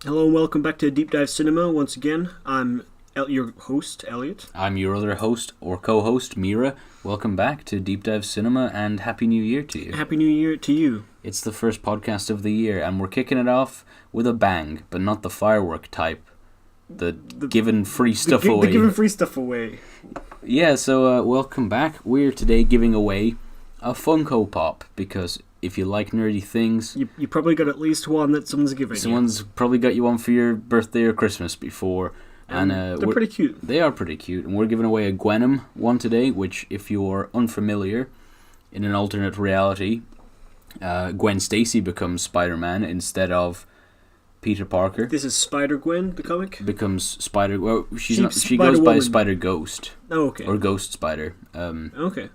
Hello and welcome back to Deep Dive Cinema. Once again, I'm your host, Elliot. I'm your other host or co-host, Mira. Welcome back to Deep Dive Cinema and Happy New Year to you. Happy New Year to you. It's the first podcast of the year and we're kicking it off with a bang, but not the firework type. The giving free stuff away. The giving free stuff away. Yeah, so welcome back. We're today giving away a Funko Pop because if you like nerdy things... You probably got at least one that someone's giving Someone's probably got you one for your birthday or Christmas before. And they're pretty cute. They are pretty cute. And we're giving away a Gwenom one today, which, if you're unfamiliar, in an alternate reality, Gwen Stacy becomes Spider-Man instead of Peter Parker. This is Spider-Gwen, the comic? Becomes Spider... Well, she goes Spider-Woman. by Spider-Ghost. Oh, okay. Or Ghost Spider. Okay.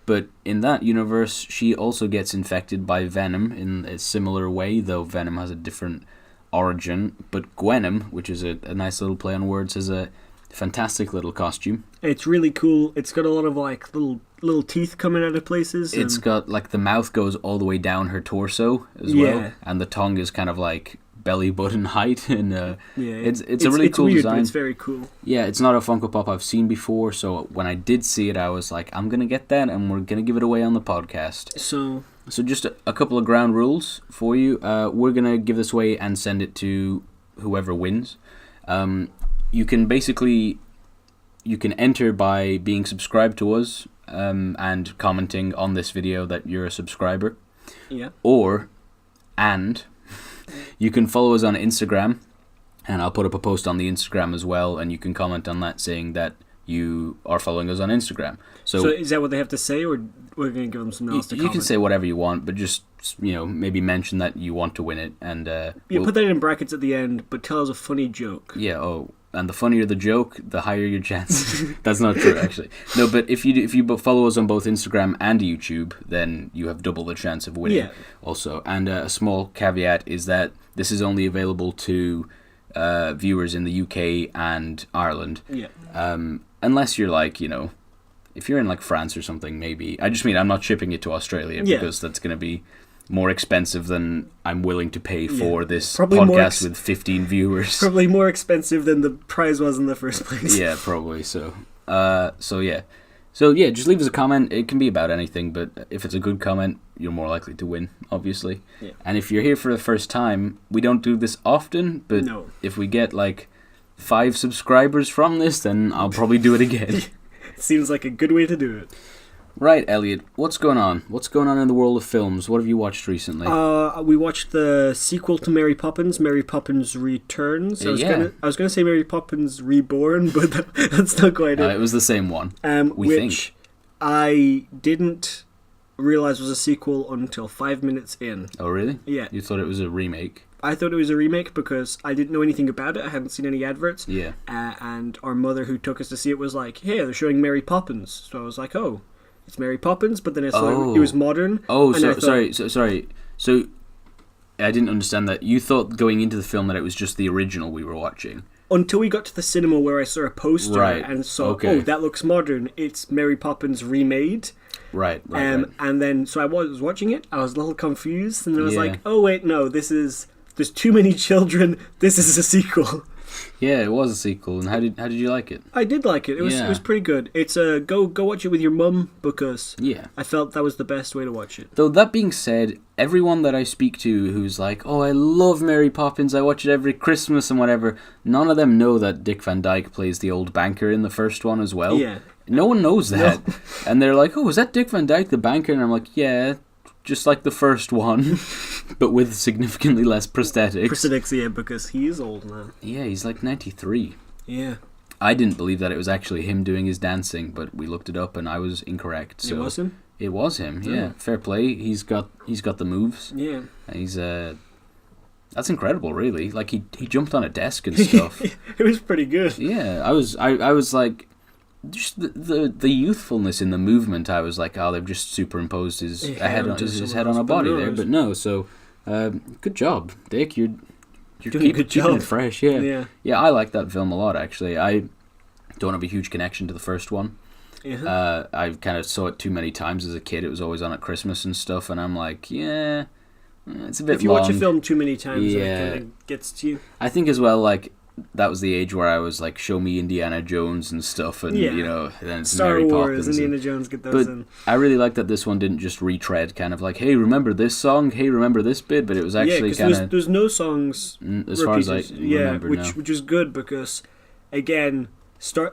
But in that universe, she also gets infected by Venom in a similar way, though Venom has a different origin. But Gwenom, which is a nice little play on words, is a fantastic little costume. It's really cool. It's got a lot of like little teeth coming out of places. It's got like the mouth goes all the way down her torso as well, and the tongue is kind of like belly button height, and it's a really cool weird, design. But it's very cool. Yeah, it's not a Funko Pop I've seen before, so when I did see it, I was like, I'm gonna get that, and we're gonna give it away on the podcast. So just a couple of ground rules for you. We're gonna give this away and send it to whoever wins. You can enter by being subscribed to us and commenting on this video that you're a subscriber. Yeah. And you can follow us on Instagram, and I'll put up a post on the Instagram as well, and you can comment on that saying that you are following us on Instagram. So is that what they have to say, or we're going to give them something else to comment? You can say whatever you want, but just, maybe mention that you want to win it. And put that in brackets at the end, but tell us a funny joke. Yeah, and the funnier the joke, the higher your chance. That's not true, actually. No, but if you follow us on both Instagram and YouTube, then you have double the chance of winning. Also. And a small caveat is that this is only available to viewers in the UK and Ireland. Yeah. Unless you're like, if you're in like France or something, maybe. I just mean I'm not shipping it to Australia because that's going to be more expensive than I'm willing to pay for this podcast with 15 viewers. Probably more expensive than the prize was in the first place. Yeah, probably. So just leave us a comment. It can be about anything, but if it's a good comment, you're more likely to win, obviously. Yeah. And if you're here for the first time, we don't do this often, but if we get like 5 subscribers from this, then I'll probably do it again. Seems like a good way to do it. Right, Elliot, what's going on? What's going on in the world of films? What have you watched recently? We watched the sequel to Mary Poppins Returns. I was gonna say Mary Poppins Reborn, but that's not quite it. It was the same one, which I didn't realize was a sequel until 5 minutes in. Oh, really? Yeah. You thought it was a remake? I thought it was a remake because I didn't know anything about it. I hadn't seen any adverts. Yeah. And our mother, who took us to see it, was like, "Hey, they're showing Mary Poppins." So I was like, "Oh, it's Mary Poppins," but then it was modern. Sorry. So I didn't understand that. You thought going into the film that it was just the original we were watching. Until we got to the cinema where I saw a poster and saw, that looks modern. It's Mary Poppins remade. Right. And then, so I was watching it. I was a little confused, and I was like, "Oh wait, no, there's too many children. This is a sequel." Yeah, it was a sequel. And how did you like it? I did like it. It was pretty good. It's go watch it with your mum because I felt that was the best way to watch it. Though that being said, everyone that I speak to who's like, "Oh, I love Mary Poppins. I watch it every Christmas and whatever," none of them know that Dick Van Dyke plays the old banker in the first one as well. Yeah. No one knows that. No. And they're like, "Oh, is that Dick Van Dyke, the banker?" And I'm like, "Yeah, just like the first one, but with significantly less prosthetics." Prosthetics, because he is old now. Yeah, he's like 93. Yeah. I didn't believe that it was actually him doing his dancing, but we looked it up and I was incorrect. So it was him? It was him, yeah. Fair play. He's got the moves. Yeah. And he's that's incredible, really. Like he jumped on a desk and stuff. It was pretty good. Yeah, I was like, just the youthfulness in the movement. I was like, they've just superimposed his head on a body there, but no. So, good job, Dick. You're keeping it fresh. Yeah. I like that film a lot. Actually, I don't have a huge connection to the first one. Yeah. I kind of saw it too many times as a kid. It was always on at Christmas and stuff, and I'm like, yeah, it's a bit if you long. watch a film too many times, it kind of gets to you. I think as well, like, that was the age where I was like, show me Indiana Jones and stuff, and you know, then it's Star Mary Wars, Poppins. Indiana Jones, get those in. I really like that this one didn't just retread kind of like, hey, remember this song? Hey, remember this bit? But it was actually kind of... there's no songs as far as I remember which is good because, again,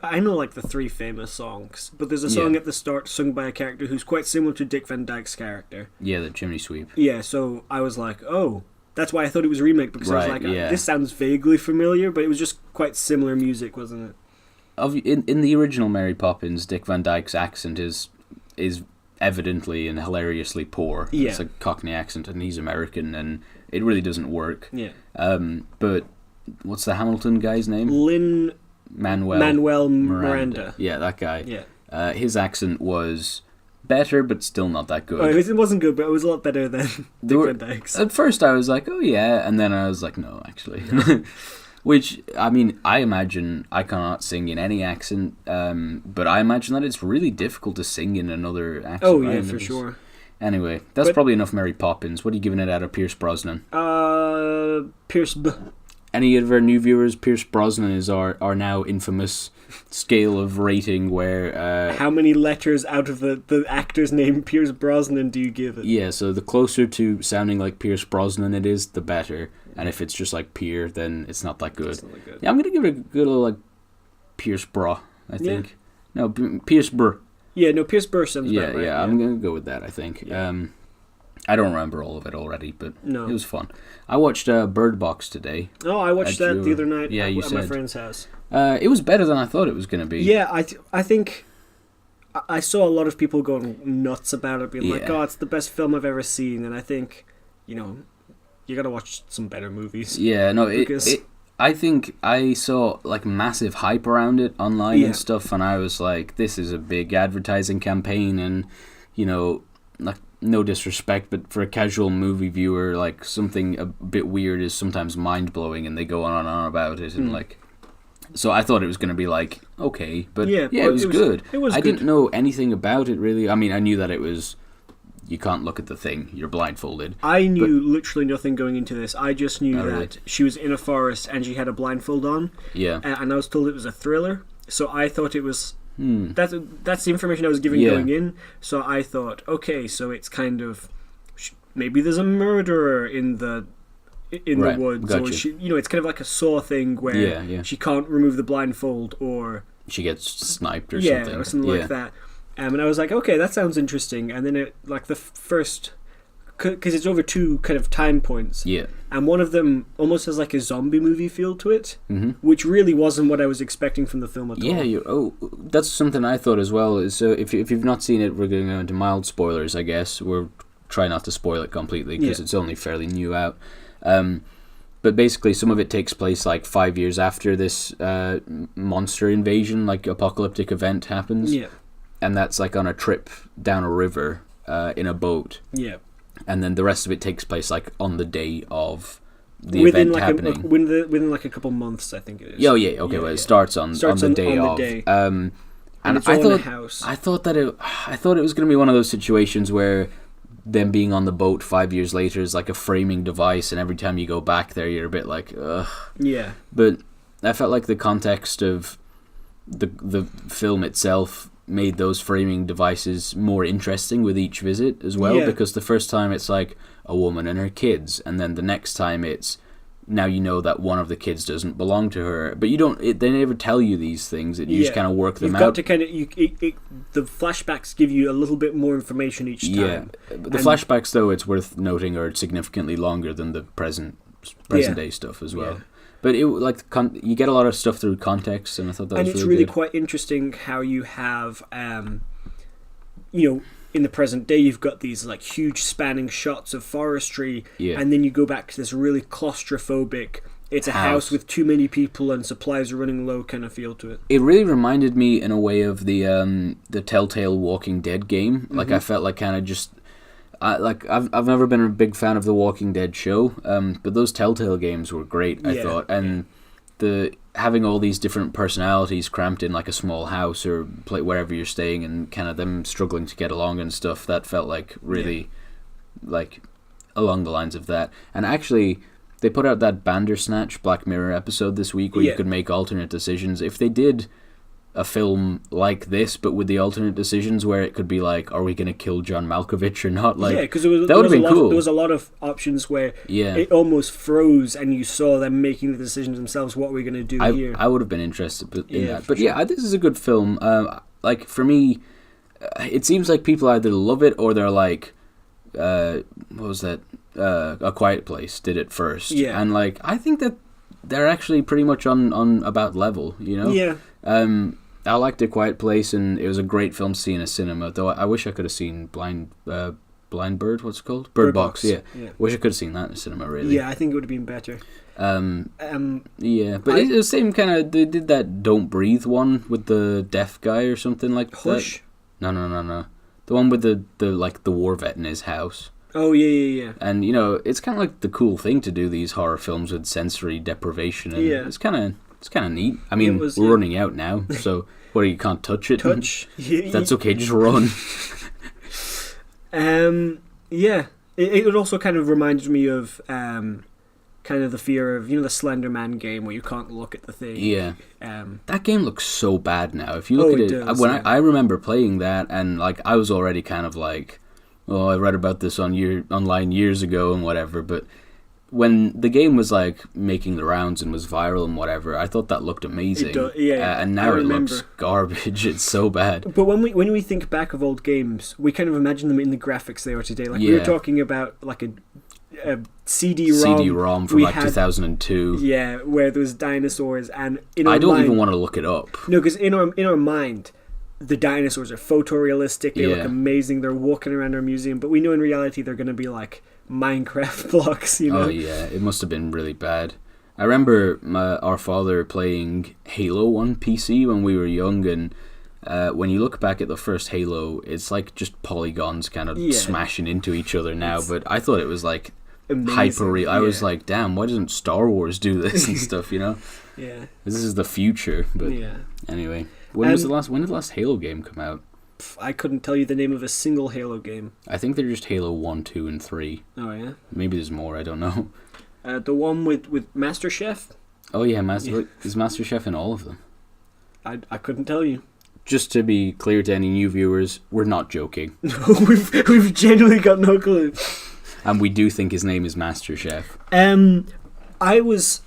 I know like the 3 famous songs, but there's a song at the start sung by a character who's quite similar to Dick Van Dyke's character. Yeah, the Chimney Sweep. Yeah, so I was like, oh... That's why I thought it was a remake, because I was like, this sounds vaguely familiar, but it was just quite similar music, wasn't it? In the original Mary Poppins, Dick Van Dyke's accent is evidently and hilariously poor. Yeah. It's a Cockney accent, and he's American, and it really doesn't work. Yeah. But what's the Hamilton guy's name? Manuel Miranda. Yeah, that guy. Yeah. His accent was... better, but still not that good. It wasn't good, but it was a lot better than Dick Van Dyke's. At first I was like, oh yeah, and then I was like, no, actually. Which, I mean, I imagine I cannot sing in any accent, but I imagine that it's really difficult to sing in another accent. Oh yeah, for sure. Anyway, that's probably enough Mary Poppins. What are you giving it out of Pierce Brosnan? Pierce Any of our new viewers, Pierce Brosnan is our now infamous scale of rating where... how many letters out of the actor's name, Pierce Brosnan, do you give it? Yeah, so the closer to sounding like Pierce Brosnan it is, the better. And if it's just like Pier, then it's not that good. Yeah, I'm going to give it a good little, like, Pierce Bra, I think. Yeah. No, Pierce Burr. Yeah, no, Pierce Burr sounds about right. Yeah, I'm going to go with that, I think. Yeah. I don't remember all of it already, but it was fun. I watched Bird Box today. Oh, I watched that the other night at my friend's house. It was better than I thought it was going to be. Yeah, I think I saw a lot of people going nuts about it, being like, oh, it's the best film I've ever seen, and I think, you got to watch some better movies. Yeah, no, I think I saw like massive hype around it online and stuff, and I was like, this is a big advertising campaign, and, like, no disrespect, but for a casual movie viewer, like, something a bit weird is sometimes mind-blowing, and they go on and on about it, and like... So I thought it was going to be like, okay, but it was good. I didn't know anything about it, really. I mean, I knew that it was... You can't look at the thing, you're blindfolded. I knew literally nothing going into this. I just knew that she was in a forest and she had a blindfold on. Yeah. And I was told it was a thriller, so I thought it was... That's the information I was given going in. So I thought, okay, so it's kind of maybe there's a murderer in the woods, gotcha. or she, it's kind of like a Saw thing where she can't remove the blindfold, or she gets sniped or something, or something like that. And I was like, okay, that sounds interesting. And then it, like, the first, because it's over 2 kind of time points. Yeah. And one of them almost has like a zombie movie feel to it, which really wasn't what I was expecting from the film at all. Yeah, that's something I thought as well. So if you've not seen it, we're going to go into mild spoilers, I guess. We'll try not to spoil it completely because it's only fairly new out. But basically, some of it takes place like 5 years after this monster invasion, like apocalyptic event happens. Yeah. And that's like on a trip down a river in a boat. Yeah. And then the rest of it takes place like on the day of the event happening. Within like a couple months, I think it is. Oh yeah, okay. Well, it starts on the day of. And it's all in a house. I thought it was going to be one of those situations where them being on the boat 5 years later is like a framing device, and every time you go back there, you're a bit like, ugh. Yeah. But I felt like the context of the film itself made those framing devices more interesting with each visit as well, because the first time it's like a woman and her kids, and then the next time it's now you know that one of the kids doesn't belong to her, but you don't. They never tell you these things. You just kind of work them out. You've got to kind of the flashbacks give you a little bit more information each time. Yeah, but the flashbacks, though, it's worth noting, are significantly longer than the present day stuff as well. Yeah. But you get a lot of stuff through context, and I thought that was really good. And it's really quite interesting how you have, in the present day, you've got these like huge spanning shots of forestry, and then you go back to this really claustrophobic, it's a house with too many people and supplies are running low kind of feel to it. It really reminded me in a way of the Telltale Walking Dead game. Like, I felt like kind of just... I've never been a big fan of the Walking Dead show, but those Telltale games were great, I thought, and having all these different personalities cramped in like a small house or wherever you're staying, and kind of them struggling to get along and stuff, that felt like really like along the lines of that. And actually, they put out that Bandersnatch Black Mirror episode this week where you could make alternate decisions. If they did a film like this, but with the alternate decisions where it could be like, are we going to kill John Malkovich or not? Like, because that would have been cool. There was a lot of options where it almost froze and you saw them making the decisions themselves. What are we going to do here? I would have been interested in that. But sure. This is a good film. Like, for me, it seems like people either love it or they're like, what was that? A Quiet Place did it first. Yeah. And, like, I think that they're actually pretty much on about level, you know? Yeah. I liked A Quiet Place, and it was a great film to see in a cinema, though I wish I could have seen Blind Bird, what's it called? Bird Box, yeah. Wish I could have seen that in a cinema, really. Yeah, I think it would have been better. Yeah, but it was the same kind of, they did that Don't Breathe one with the deaf guy or something like Hush? that. No. The one with the war vet in his house. Oh, yeah. And, you know, it's kind of like the cool thing to do these horror films with sensory deprivation, and it's kind of neat. I mean, we're running out now, so you can't touch it? That's okay, just run. Yeah. It also kind of reminded me of kind of the fear of, the Slender Man game where you can't look at the thing. Yeah. That game looks so bad now. If you look at it, I remember playing that, and like I was already kind of like, oh, I read about this online years ago and whatever, but when the game was like making the rounds and was viral and whatever, I thought that looked amazing. And now it looks garbage. It's so bad. But when we think back of old games, we kind of imagine them in the graphics they are today. Like we were talking about like a CD-ROM from like 2002. Yeah, where there was dinosaurs, and I don't even want to look it up. No, because in our mind, the dinosaurs are photorealistic. They look amazing. They're walking around our museum, but we know in reality they're going to be like Minecraft blocks, Oh yeah, it must have been really bad. I remember our father playing Halo on PC when we were young, and when you look back at the first Halo, it's like just polygons kind of smashing into each other now, but I thought it was like hyper real. I was like, damn, why doesn't Star Wars do this and stuff, you know? Yeah. This is the future, but anyway. When did the last Halo game come out? I couldn't tell you the name of a single Halo game. I think they're just Halo 1, 2, and 3. Oh, yeah? Maybe there's more, I don't know. The one with Master Chef? Oh, yeah, is Master Chef in all of them? I couldn't tell you. Just to be clear to any new viewers, we're not joking. we've genuinely got no clue. And we do think his name is Master Chef. I was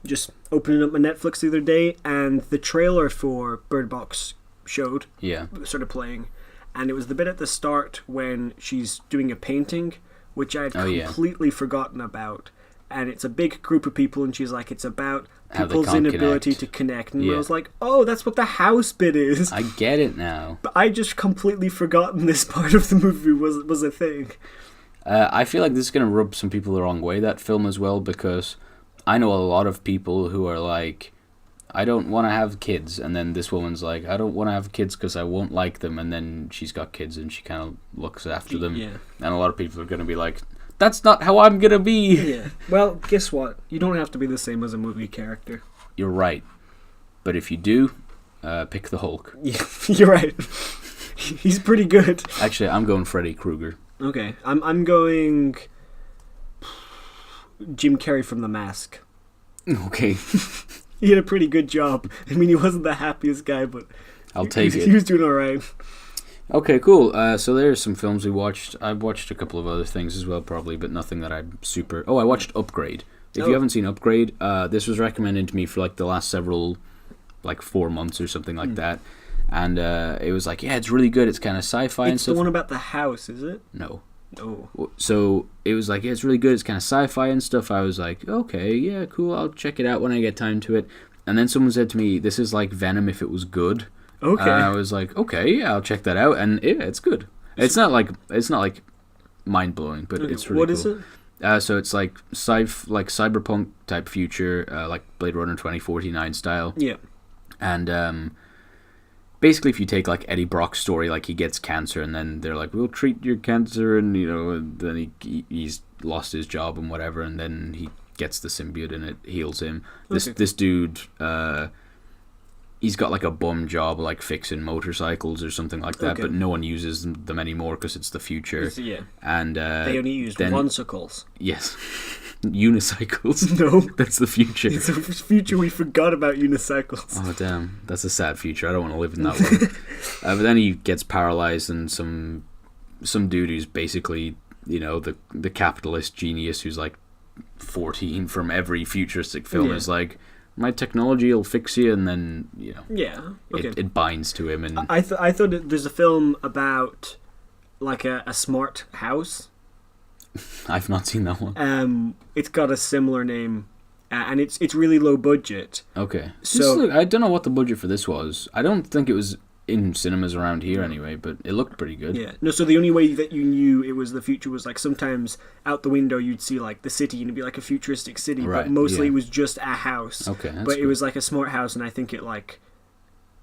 just opening up my Netflix the other day, and the trailer for Bird Box showed. Yeah. Started playing. And it was the bit at the start when she's doing a painting, which I had completely forgotten about. And it's a big group of people, and she's like, it's about people's inability to connect. And I was like, oh, that's what the house bit is. I get it now. But I just completely forgotten this part of the movie was a thing. I feel like this is going to rub some people the wrong way, that film as well, because I know a lot of people who are like, I don't want to have kids, and then this woman's like, I don't want to have kids because I won't like them, and then she's got kids and she kind of looks after them. Yeah. And a lot of people are going to be like, that's not how I'm going to be. Yeah. Well, guess what? You don't have to be the same as a movie character. You're right. But if you do, pick the Hulk. Yeah, you're right. He's pretty good. Actually, I'm going Freddy Krueger. Okay. I'm going Jim Carrey from The Mask. Okay. He had a pretty good job. I mean, he wasn't the happiest guy, but I'll take it. He was doing all right. Okay, cool. So there's some films we watched. I've watched a couple of other things as well, probably, but nothing that I'm super... Oh, I watched Upgrade. If you haven't seen Upgrade, this was recommended to me for like the last several, like 4 months or something like that. And it was like, yeah, it's really good. It's kind of sci-fi and stuff. It's the one about the house, is it? No. Oh. So it was like, yeah, it's really good. It's kind of sci-fi and stuff. I was like, okay, yeah, cool. I'll check it out when I get time to it. And then someone said to me, this is like Venom if it was good. Okay. And I was like, okay, yeah, I'll check that out. And yeah, it's good. It's not like mind blowing, but it's really cool. What is it? So it's like cyberpunk type future, like Blade Runner 2049 style. Yeah. And basically, if you take like Eddie Brock's story, like he gets cancer, and then they're like, "We'll treat your cancer," and then he's lost his job and whatever, and then he gets the symbiote and it heals him. This dude he's got like a bum job, like fixing motorcycles or something like that, but no one uses them anymore because it's the future. Yeah. And they only used one-cycles. Yes. Unicycles. No. That's the future. It's the future we forgot about unicycles. Oh, damn. That's a sad future. I don't want to live in that one. But then he gets paralyzed, and some dude who's basically, the capitalist genius who's like 14 from every futuristic film is like, my technology will fix you, and then, it binds to him. And I thought there's a film about like a smart house. I've not seen that one. It's got a similar name, and it's really low budget. Okay. So I don't know what the budget for this was. I don't think it was in cinemas around here anyway, but it looked pretty good. Yeah. No, so the only way that you knew it was the future was like sometimes out the window you'd see like the city and it'd be like a futuristic city, but mostly it was just a house. Okay. But it was like a smart house, and I think it like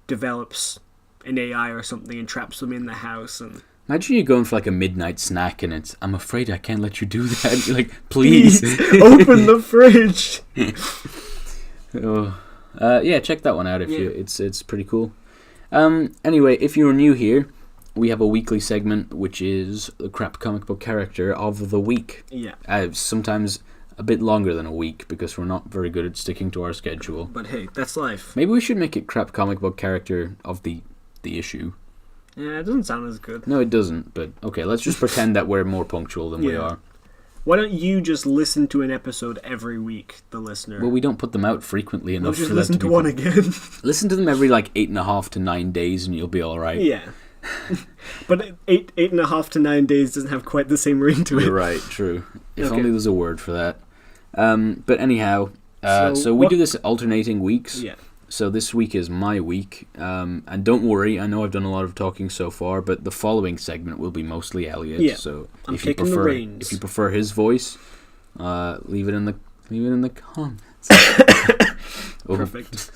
develops an AI or something and traps them in the house. And imagine you going for like a midnight snack and it's, I'm afraid I can't let you do that. You're like, please open the fridge. Check that one out if you. It's pretty cool. Anyway, if you're new here, we have a weekly segment which is the crap comic book character of the week. Yeah. Sometimes a bit longer than a week because we're not very good at sticking to our schedule. But hey, that's life. Maybe we should make it crap comic book character of the issue. Yeah, it doesn't sound as good. No, it doesn't, but okay, let's just pretend that we're more punctual than we are. Why don't you just listen to an episode every week, the listener? Well, we don't put them out frequently enough. Just listen to one again. Listen to them every 8.5 to 9 days and you'll be alright. Yeah. But 8.5 to 9 days doesn't have quite the same ring to it. You're right, true. If only there's a word for that. But anyhow, so we do this alternating weeks. Yeah. So this week is my week, and don't worry, I know I've done a lot of talking so far, but the following segment will be mostly Elliot. Yeah, so if you prefer his voice, leave it in the comments. Perfect.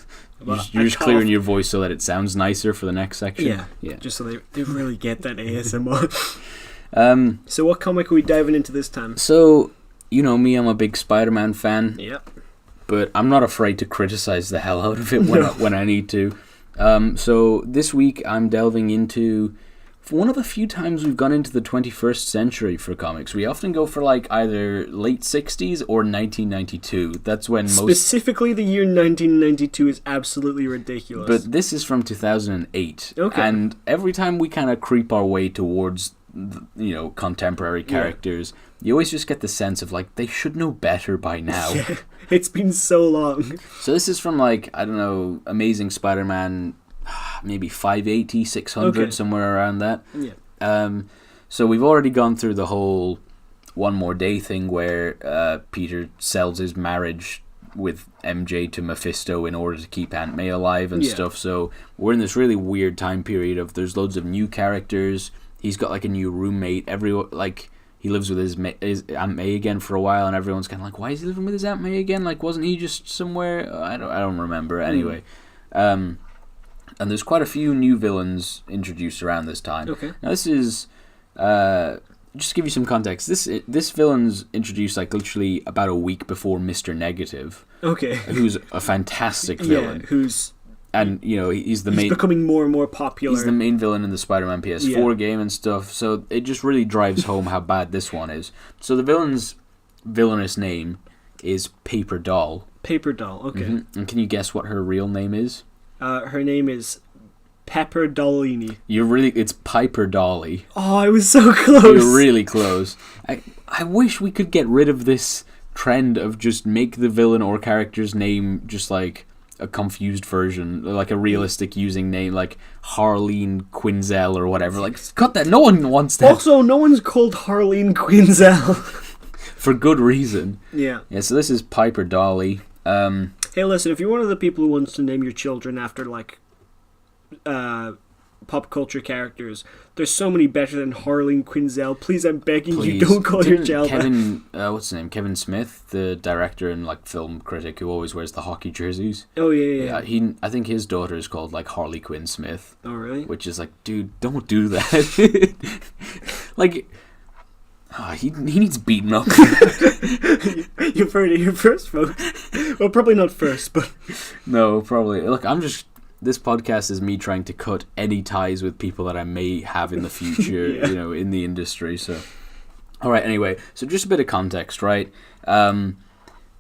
You're just clearing your voice so that it sounds nicer for the next section. Yeah. Just so they really get that ASMR. So what comic are we diving into this time? So you know me, I'm a big Spider-Man fan. Yep. But I'm not afraid to criticize the hell out of it when I need to. So this week I'm delving into one of the few times we've gone into the 21st century for comics. We often go for either late 60s or 1992. That's when specifically the year 1992 is absolutely ridiculous. But this is from 2008. Okay. And every time we kind of creep our way towards contemporary characters, you always just get the sense of they should know better by now. Yeah, it's been so long. So this is from Amazing Spider-Man, maybe 580, 600, somewhere around that. Yeah. So we've already gone through the whole One More Day thing where Peter sells his marriage with MJ to Mephisto in order to keep Aunt May alive and stuff. So we're in this really weird time period of there's loads of new characters. He's got a new roommate. Everyone he lives with his Aunt May again for a while, and everyone's kind of why is he living with his Aunt May again? Wasn't he just somewhere? I don't remember. Anyway, and there's quite a few new villains introduced around this time. Okay. Now this is just to give you some context. This villain's introduced literally about a week before Mr. Negative. Okay. Who's a fantastic villain. Yeah. Who's he's becoming more and more popular. He's the main villain in the Spider-Man PS4 game and stuff, so it just really drives home how bad this one is. So the villain's villainous name is Paper Doll. Paper Doll, okay. Mm-hmm. And can you guess what her real name is? Her name is Pepper Dollini. It's Piper Dolly. Oh, I was so close. You're really close. I wish we could get rid of this trend of just make the villain or character's name just a confused version, a realistic using name, Harleen Quinzel or whatever. Cut that. No one wants that. Also, no one's called Harleen Quinzel. For good reason. Yeah. Yeah, so this is Piper Dolly. Hey, listen, if you're one of the people who wants to name your children after, pop culture characters, there's so many better than Harleen Quinzel. Please, I'm begging you, don't call your child Kevin, what's his name? Kevin Smith, the director and film critic who always wears the hockey jerseys. Oh yeah. I think his daughter is called Harley Quinn Smith. Oh really? Which is dude, don't do that. He needs beaten up. You've heard it here first, folks. Well, probably not first, but no, probably. Look, I'm just this podcast is me trying to cut any ties with people that I may have in the future, in the industry. So, all right. Anyway, so just a bit of context, right?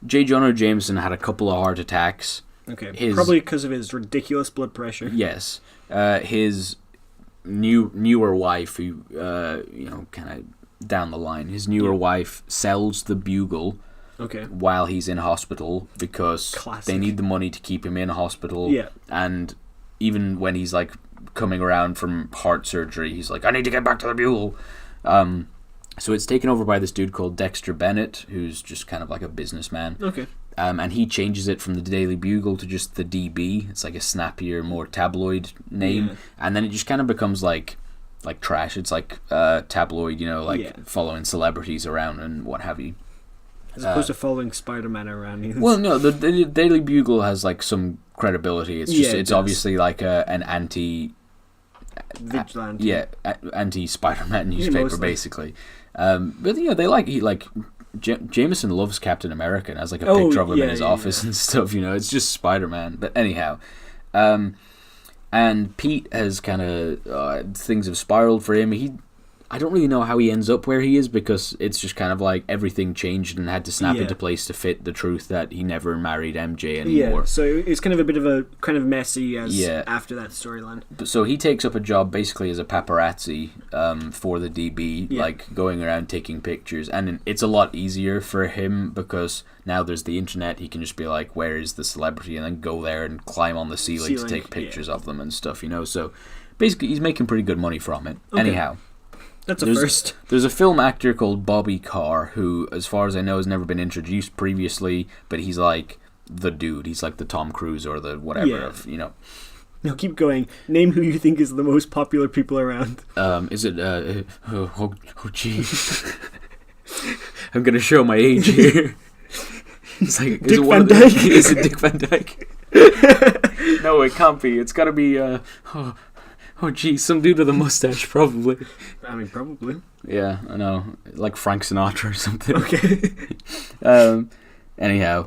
J. Jonah Jameson had a couple of heart attacks. Okay, probably because of his ridiculous blood pressure. Yes, his newer wife, who kind of down the line, his newer wife sells the Bugle. Okay. While he's in hospital because they need the money to keep him in hospital. Yeah. And even when he's like coming around from heart surgery, he's like, I need to get back to the Bugle. So it's taken over by this dude called Dexter Bennett, who's just kind of like a businessman. Okay. And he changes it from the Daily Bugle to just the DB. It's like a snappier, more tabloid name. Yeah. And then it just kind of becomes like trash. It's like tabloid, following celebrities around and what have you. As opposed to following Spider-Man around. Well, no, the Daily Bugle has like some credibility. It's just it's obviously like an anti vigilante. Anti-Spider-Man newspaper basically. But they like Jameson loves Captain America and has like a picture of him in his office and stuff. It's just Spider-Man. But anyhow, and Pete has kind of things have spiraled for him. I don't really know how he ends up where he is because it's just kind of like everything changed and had to snap into place to fit the truth that he never married MJ anymore. Yeah, so it's kind of a bit of a kind of messy after that storyline. So he takes up a job basically as a paparazzi for the DB, like going around taking pictures, and it's a lot easier for him because now there's the internet. He can just be like, "Where is the celebrity?" and then go there and climb on the ceiling to take pictures of them and stuff. So basically, he's making pretty good money from it. Okay. Anyhow. First. There's a film actor called Bobby Carr who, as far as I know, has never been introduced previously, but he's like the dude. He's like the Tom Cruise or the whatever of. No, keep going. Name who you think is the most popular people around. Is it? Gee. I'm gonna show my age here. It's like Dick Van Dyke. Is it Dick Van Dyke? No, it can't be. It's gotta be. Oh, geez, some dude with a mustache, probably. I mean, probably. Yeah, I know. Like Frank Sinatra or something. Okay. Anyhow,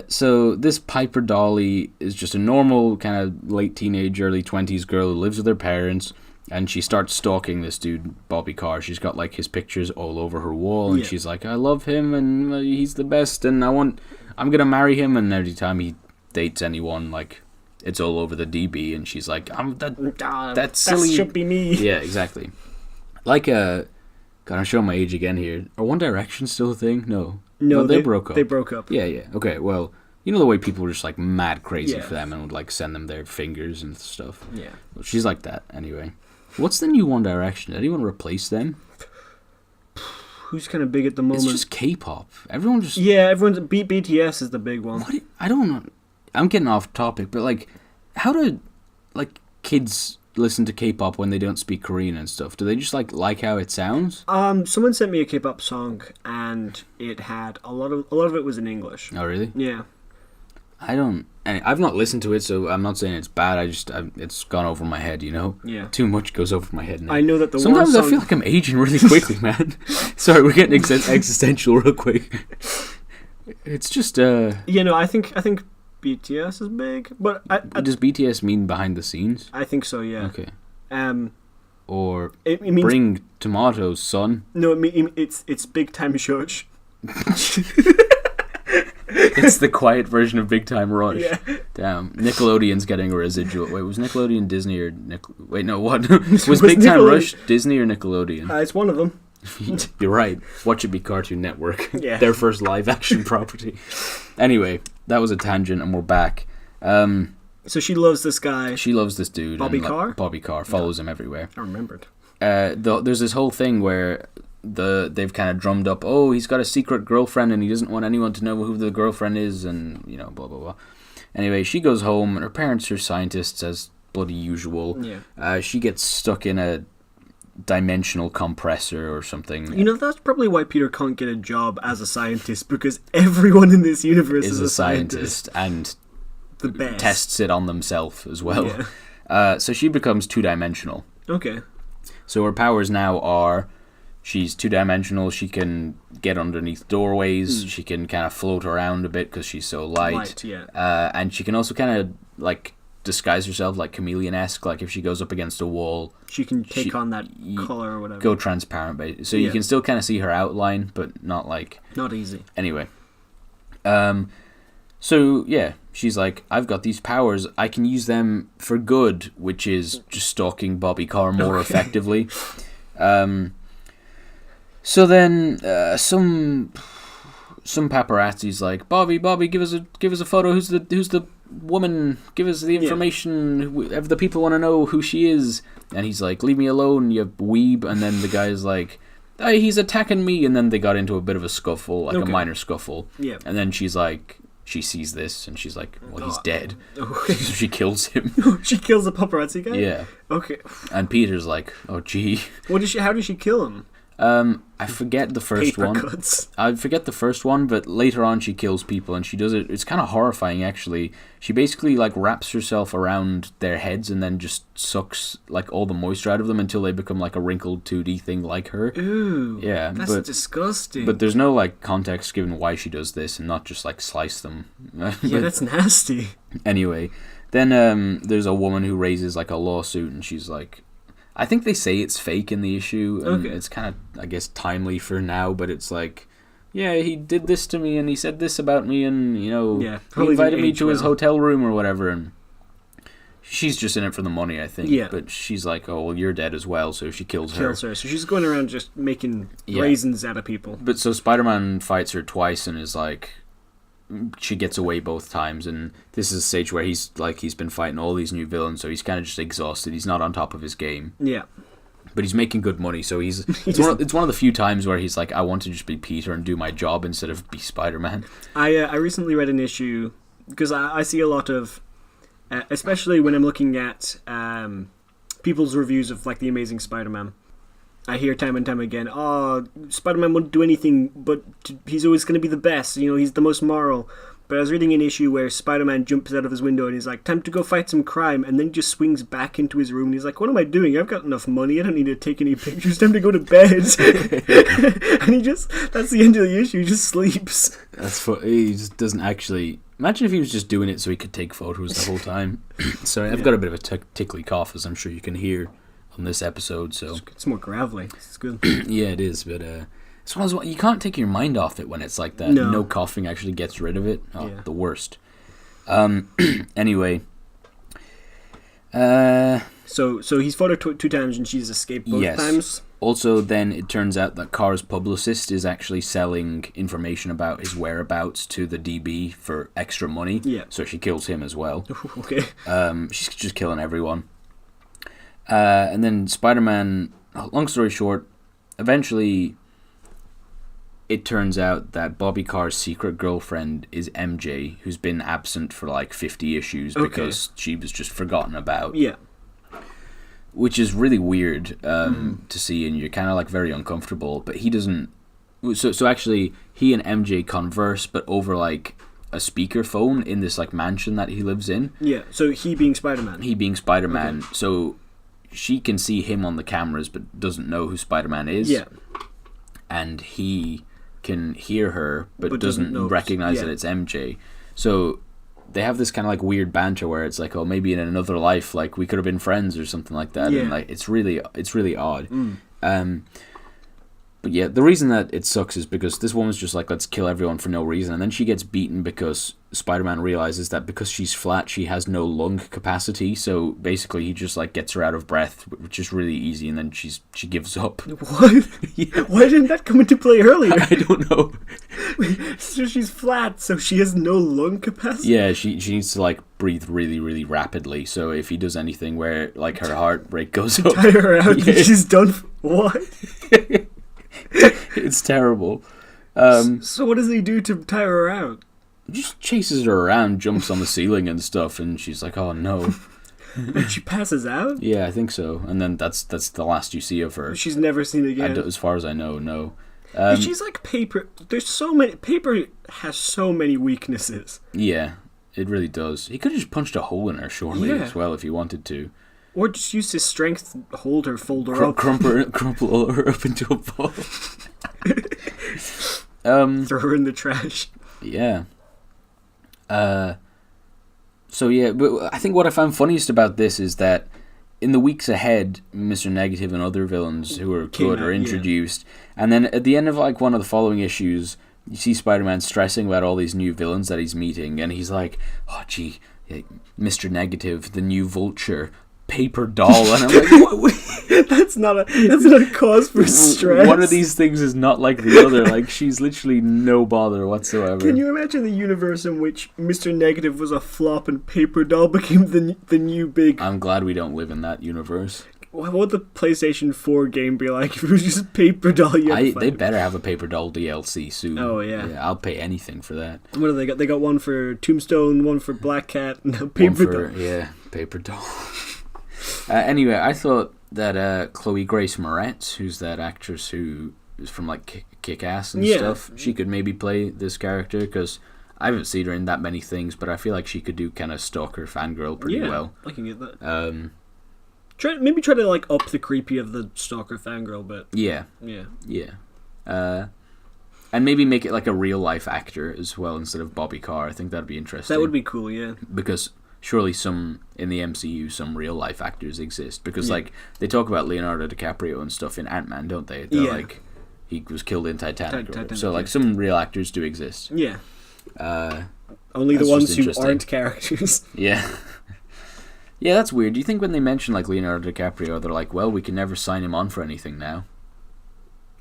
so this Piper Dolly is just a normal kind of late teenage, early 20s girl who lives with her parents, and she starts stalking this dude, Bobby Carr. She's got like his pictures all over her wall, and she's like, I love him, and he's the best, and I'm gonna marry him, and every time he dates anyone, like... It's all over the DB, and she's like, that's silly. That should be me. Yeah, exactly. Like, God, I'm showing my age again here. Are One Direction still a thing? No, they broke up. They broke up. Yeah. Okay, well, the way people were just, like, mad crazy for them and would, like, send them their fingers and stuff. Yeah. Well, she's like that, anyway. What's the new One Direction? Did anyone replace them? Who's kind of big at the moment? It's just K-pop. Everyone just... Yeah, BTS is the big one. I don't know. I'm getting off topic, but, like, how do, like, kids listen to K-pop when they don't speak Korean and stuff? Do they just, like how it sounds? Someone sent me a K-pop song, and it had a lot of it was in English. Oh, really? Yeah. I've not listened to it, so I'm not saying it's bad. It's gone over my head, Yeah. Too much goes over my head now. I know that sometimes I feel like I'm aging really quickly, man. Sorry, we're getting existential real quick. It's just, I think BTS is big, but does BTS mean behind the scenes? I think so, yeah. Okay. Or it means, bring tomatoes, son. No, it's Big Time Rush. It's the quiet version of Big Time Rush. Yeah. Damn, Nickelodeon's getting a residual. Wait, was Nickelodeon Disney or Wait, no, what was Big Time Rush Disney or Nickelodeon? It's one of them. You're right. Watch it be Cartoon Network. Yeah. Their first live action property. Anyway, that was a tangent, and we're back. So she loves this guy. She loves this dude. Bobby Carr? Bobby Carr follows him everywhere. I remembered. There's this whole thing where they've kind of drummed up, oh, he's got a secret girlfriend and he doesn't want anyone to know who the girlfriend is, and blah blah blah. Anyway, she goes home and her parents are scientists as bloody usual. Yeah. She gets stuck in a dimensional compressor or something. That's probably why Peter can't get a job as a scientist, because everyone in this universe is a scientist and the best. Tests it on themselves as well. Yeah. So she becomes two-dimensional. Okay. So her powers now are, she's two-dimensional, she can get underneath doorways, she can kind of float around a bit because she's so light. Yeah. And she can also kind of, like, disguise herself like chameleon-esque. Like if she goes up against a wall, she can take on that color or whatever. Go transparent, basically. So you can still kind of see her outline, but not like... Not easy. Anyway. So, yeah, she's like, I've got these powers. I can use them for good, which is just stalking Bobby Carr more effectively. So then some paparazzi's like, Bobby, give us a photo. Who's the woman? Give us the information. If the people want to know who she is. And he's like, leave me alone, you weeb. And then the guy's like, hey, he's attacking me. And then they got into a bit of a scuffle, like a minor scuffle. Yeah. And then she's like, she sees this and she's like, well, he's dead. So she kills him. She kills the paparazzi guy? Yeah. Okay. And Peter's like, oh gee. How did she kill him? I forget the first one. Cuts. I forget the first one, but later on she kills people and she does it. It's kind of horrifying, actually. She basically like wraps herself around their heads and then just sucks like all the moisture out of them until they become like a wrinkled 2D thing like her. Ooh. Yeah, that's disgusting. But there's no like context given why she does this, and not just like slice them. Yeah, that's nasty. Anyway, then there's a woman who raises like a lawsuit, and she's like, I think they say it's fake in the issue, and it's kind of, I guess, timely for now, but it's like, yeah, he did this to me, and he said this about me, and, you know, he invited me to his hotel room or whatever, and she's just in it for the money, I think. Yeah. But she's like, oh, well, you're dead as well, so she kills her. So she's going around just making raisins out of people. But so Spider-Man fights her twice and is like, she gets away both times, and this is a stage where he's been fighting all these new villains, so he's kind of just exhausted. He's not on top of his game. Yeah. But he's making good money, so it's one of the few times where he's like, I want to just be Peter and do my job instead of be Spider-Man. I recently read an issue, because I see a lot of, especially when I'm looking at people's reviews of like The Amazing Spider-Man, I hear time and time again, oh, Spider-Man won't do anything, but he's always going to be the best, you know, he's the most moral. But I was reading an issue where Spider-Man jumps out of his window and he's like, time to go fight some crime, and then just swings back into his room and he's like, what am I doing? I've got enough money, I don't need to take any pictures, time to go to bed. And that's the end of the issue, he just sleeps. He just doesn't actually... Imagine if he was just doing it so he could take photos the whole time. Sorry, I've got a bit of a tickly cough, as I'm sure you can hear on this episode, so it's more gravelly. It's good. Yeah, it is, but it's one of those, you can't take your mind off it when it's like that. No coughing actually gets rid of it. The worst. Anyway, so he's fought her two times and she's escaped both times. Also, then it turns out that Carr's publicist is actually selling information about his whereabouts to the DB for extra money. Yeah. So she kills him as well. Okay. She's just killing everyone. And then Spider-Man, long story short, eventually it turns out that Bobby Carr's secret girlfriend is MJ, who's been absent for like 50 issues because she was just forgotten about. Yeah. Which is really weird to see, and you're kind of like very uncomfortable, but he doesn't... So actually, he and MJ converse, but over like a speakerphone in this like mansion that he lives in. Yeah, so he being Spider-Man. Okay. So... she can see him on the cameras but doesn't know who Spider-Man is. Yeah. And he can hear her but doesn't recognize that it's MJ. So they have this kind of like weird banter where it's like, oh, maybe in another life like we could have been friends or something like that. Yeah. And like it's really odd. But yeah, the reason that it sucks is because this woman's just like, let's kill everyone for no reason, and then she gets beaten because Spider-Man realizes that because she's flat, she has no lung capacity, so basically he just like gets her out of breath, which is really easy, and then she gives up. What? Yeah. Why didn't that come into play earlier? I don't know. So she's flat, so she has no lung capacity? Yeah, she needs to like breathe really, really rapidly, so if he does anything where like her heart rate goes up... Tire her out, she's done... What? It's terrible. So what does he do to tire her out? Just chases her around, jumps on the ceiling and stuff, and she's like, oh no. And she passes out? Yeah, I think so. And then that's the last you see of her. She's never seen again? As far as I know, no. She's like paper. There's so many... Paper has so many weaknesses. Yeah, it really does. He could have just punched a hole in her, surely, as well, if he wanted to. Or just use his strength to hold her, fold her up. Crumple her up into a ball. Throw her in the trash. Yeah. So yeah, but I think what I found funniest about this is that in the weeks ahead, Mr. Negative and other villains who are good are introduced, and then at the end of like one of the following issues, you see Spider-Man stressing about all these new villains that he's meeting, and he's like, "Oh gee, Mr. Negative, the new Vulture, paper doll," and I'm like, what? That's not a cause for stress. One of these things is not like the other. Like, she's literally no bother whatsoever. Can you imagine the universe in which Mr. Negative was a flop and paper doll became the new big... I'm glad we don't live in that universe. What would the PlayStation 4 game be like if it was just paper doll? They better have a paper doll DLC soon. Oh, yeah. I'll pay anything for that. What do they got? They got one for Tombstone, one for Black Cat, and now paper doll. Yeah, paper doll. Anyway, I thought that Chloe Grace Moretz, who's that actress who is from like Kick-Ass and stuff, she could maybe play this character, because I haven't seen her in that many things, but I feel like she could do kind of stalker fangirl pretty well. I can get that. Maybe try to like up the creepy of the stalker fangirl bit. Yeah. And maybe make it like a real life actor as well instead of Bobby Carr. I think that'd be interesting. That would be cool, yeah. Because surely in the MCU some real life actors exist, because like they talk about Leonardo DiCaprio and stuff in Ant-Man, don't they? They're like, he was killed in Titanic, so like some real actors do exist. Yeah. Only the ones who aren't characters. Yeah. Yeah, that's weird. Do you think when they mention like Leonardo DiCaprio, they're like, well, we can never sign him on for anything now?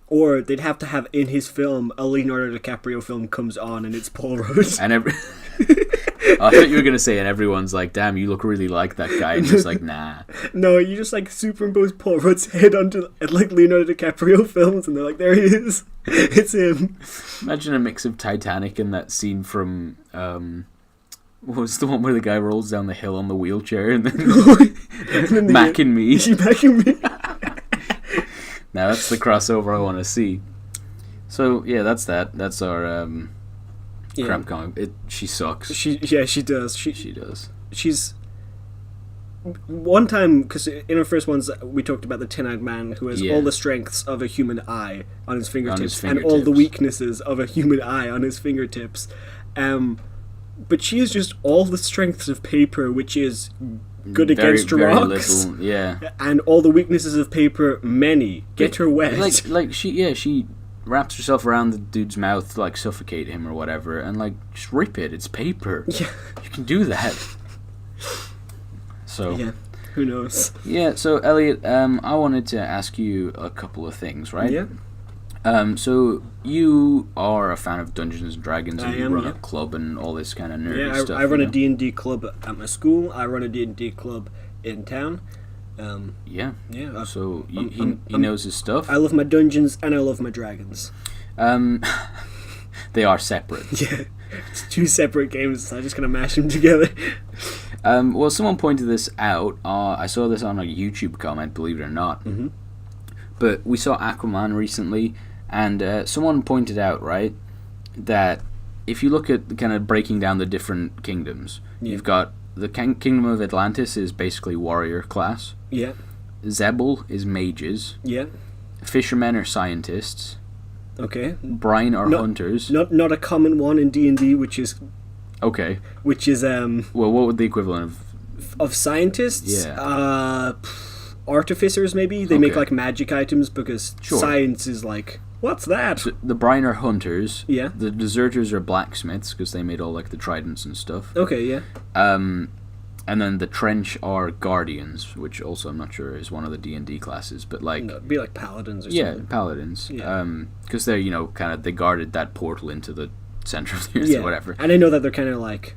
Or they'd have to have in his film, a Leonardo DiCaprio film comes on and it's Paul Rudd. And I thought you were going to say, and everyone's like, damn, you look really like that guy. And he's like, nah. No, you just like superimpose Paul Rudd's head onto like Leonardo DiCaprio films, and they're like, there he is. It's him. Imagine a mix of Titanic and that scene from... what was the one where the guy rolls down the hill on the wheelchair and then Mac and Me? Mac and Me. Now that's the crossover I want to see. So yeah, that's that. That's our crap comic. She sucks. She does. She does. She's one time, because in our first ones we talked about the Tin-Eyed Man who has all the strengths of a human eye on his fingertips, and all the weaknesses of a human eye on his fingertips. But she is just all the strengths of paper, which is good against rocks. Little, yeah. And all the weaknesses of paper, many. Get her wet. Like she wraps herself around the dude's mouth to like suffocate him or whatever, and like just rip it. It's paper. Yeah. You can do that. So yeah, who knows? Yeah. So Elliot, I wanted to ask you a couple of things, right? Yeah. So you are a fan of Dungeons and Dragons, and you run a yeah. club and all this kind of nerdy stuff. I run a D&D club at my school. I run a D&D club in town. Yeah. Yeah. So he knows his stuff. I love my dungeons and I love my dragons. They are separate. Yeah. It's two separate games, so I'm just gonna mash them together. Well, someone pointed this out. I saw this on a YouTube comment, believe it or not. Mm-hmm. But we saw Aquaman recently, and someone pointed out, right, that if you look at kind of breaking down the different kingdoms, you've got the Kingdom of Atlantis is basically warrior class. Yeah. Zebul is mages. Yeah. Fishermen are scientists. Okay. Brine are hunters. Not a common one in D&D, which is... Okay. Which is... Well, what would the equivalent of... Of scientists? Yeah. Artificers, maybe. They make like magic items, because science is like, what's that? So the Brine are hunters. Yeah. The deserters are blacksmiths, because they made all like the tridents and stuff. Okay, yeah. And then the Trench are guardians, which also I'm not sure is one of the D&D classes, but like... No, it'd be like paladins or something. Yeah, paladins. Yeah. Because they're, kind of, they guarded that portal into the center of the earth or whatever. And I know that they're kind of like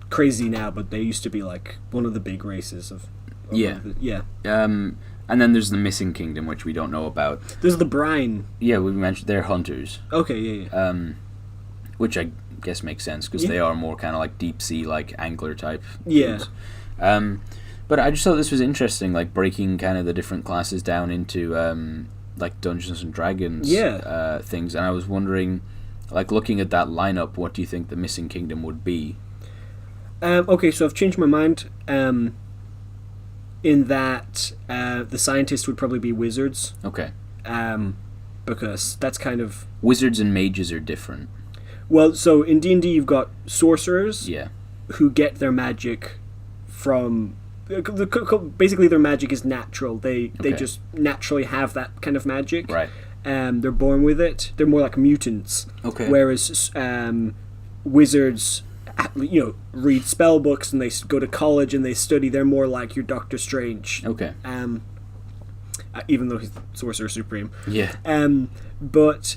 crazy now, but they used to be like one of the big races of yeah. And then there's the Missing Kingdom, which we don't know about. There's the Brine. Yeah, we mentioned they're hunters. Okay, yeah. Which I guess makes sense, because they are more kind of like deep sea, like angler type. Yeah. Dudes. But I just thought this was interesting, like breaking kind of the different classes down into like Dungeons and Dragons things. And I was wondering, like looking at that lineup, what do you think the Missing Kingdom would be? Okay, so I've changed my mind. In that the scientists would probably be wizards. Okay. Because that's kind of... Wizards and mages are different. Well, so in D&D you've got sorcerers. Yeah. who get their magic from... Basically, their magic is natural. They just naturally have that kind of magic. Right. They're born with it. They're more like mutants. Okay. Whereas wizards, read spell books and they go to college and they study. They're more like your Doctor Strange. Okay. Even though he's Sorcerer Supreme. Yeah. But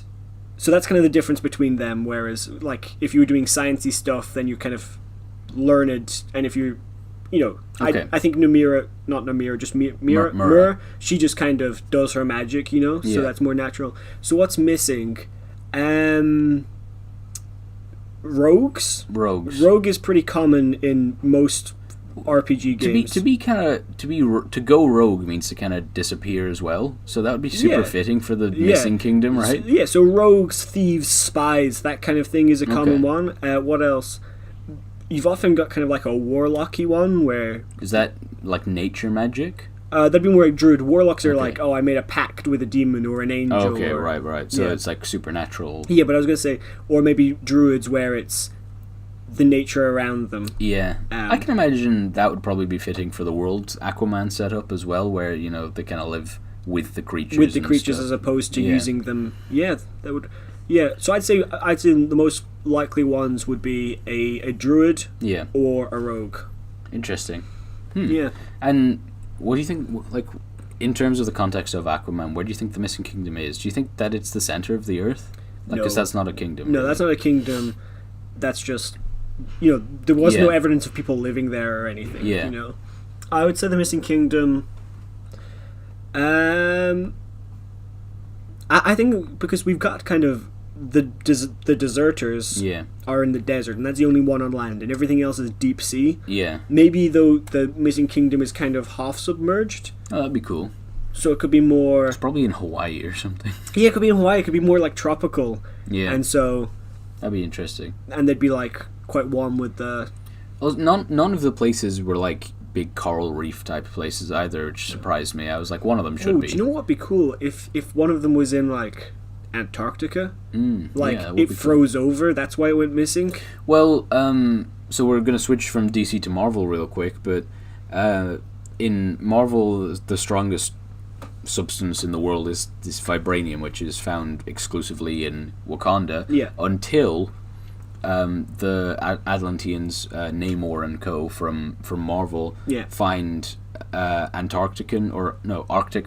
so that's kind of the difference between them. Whereas, like, if you were doing sciencey stuff, then you kind of learned, and if you okay. I think Mira, she just kind of does her magic, so that's more natural. So what's missing? Rogues. Rogue is pretty common in most RPG games. To go rogue means to kind of disappear as well. So that would be super fitting for the Missing Kingdom, right? So rogues, thieves, spies, that kind of thing is a common one. What else? You've often got kind of like a warlocky one where... Is that like nature magic? That'd be more like druid. Warlocks are like, I made a pact with a demon or an angel. Oh, okay, right. So it's like supernatural. Yeah, but I was going to say, or maybe druids where it's the nature around them. Yeah. I can imagine that would probably be fitting for the world's Aquaman setup as well, where, they kind of live with the creatures. With the creatures as opposed to using them. Yeah, that would... Yeah, so I'd say the most likely ones would be a druid or a rogue. Interesting. Yeah. And what do you think, like, in terms of the context of Aquaman, where do you think the Missing Kingdom is? Do you think that it's the center of the Earth? Because that's not a kingdom. No, really. That's not a kingdom. That's just, there was no evidence of people living there or anything. Yeah. I would say the Missing Kingdom... I think because we've got kind of the deserters are in the desert, and that's the only one on land, and everything else is deep sea. Yeah. Maybe, though, the Missing Kingdom is kind of half submerged. Oh, that'd be cool. So it could be more... It's probably in Hawaii or something. Yeah, it could be in Hawaii. It could be more, like, tropical. Yeah. And so... That'd be interesting. And they'd be, like, quite warm with the... Well, none of the places were, like, big coral reef type places either, which surprised me. I was like, one of them should be. Do you know what would be cool? If one of them was in, like... Antarctica, it froze over. That's why it went missing. Well, so we're going to switch from DC to Marvel real quick, but in Marvel, the strongest substance in the world is this vibranium, which is found exclusively in Wakanda. Yeah. Until the Atlanteans, Namor and co. from Marvel, find Arctic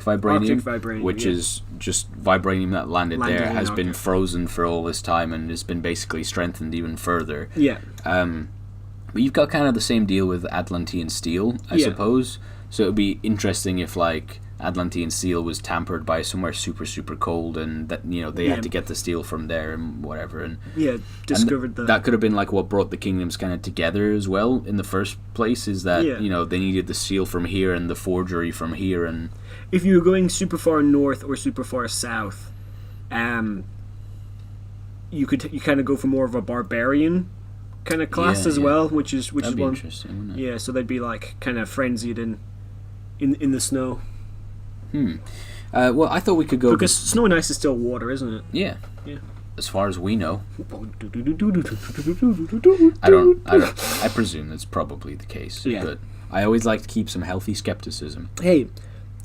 vibranium, which is just vibranium that landed there, has been frozen for all this time and has been basically strengthened even further. Yeah. But you've got kind of the same deal with Atlantean steel, I suppose. So it would be interesting if, like, Atlantean steel was tampered by somewhere super, super cold, and that they had to get the steel from there and whatever. And discovered that could have been like what brought the kingdoms kind of together as well in the first place. Is that they needed the steel from here and the forgery from here, and if you were going super far north or super far south, you kind of go for more of a barbarian kind of class as well, which is one interesting, wouldn't it? Yeah, so they'd be like kind of frenzied in the snow. Well, I thought we could go... Because snow and ice is still water, isn't it? Yeah. As far as we know. I presume that's probably the case. Yeah. But I always like to keep some healthy skepticism. Hey,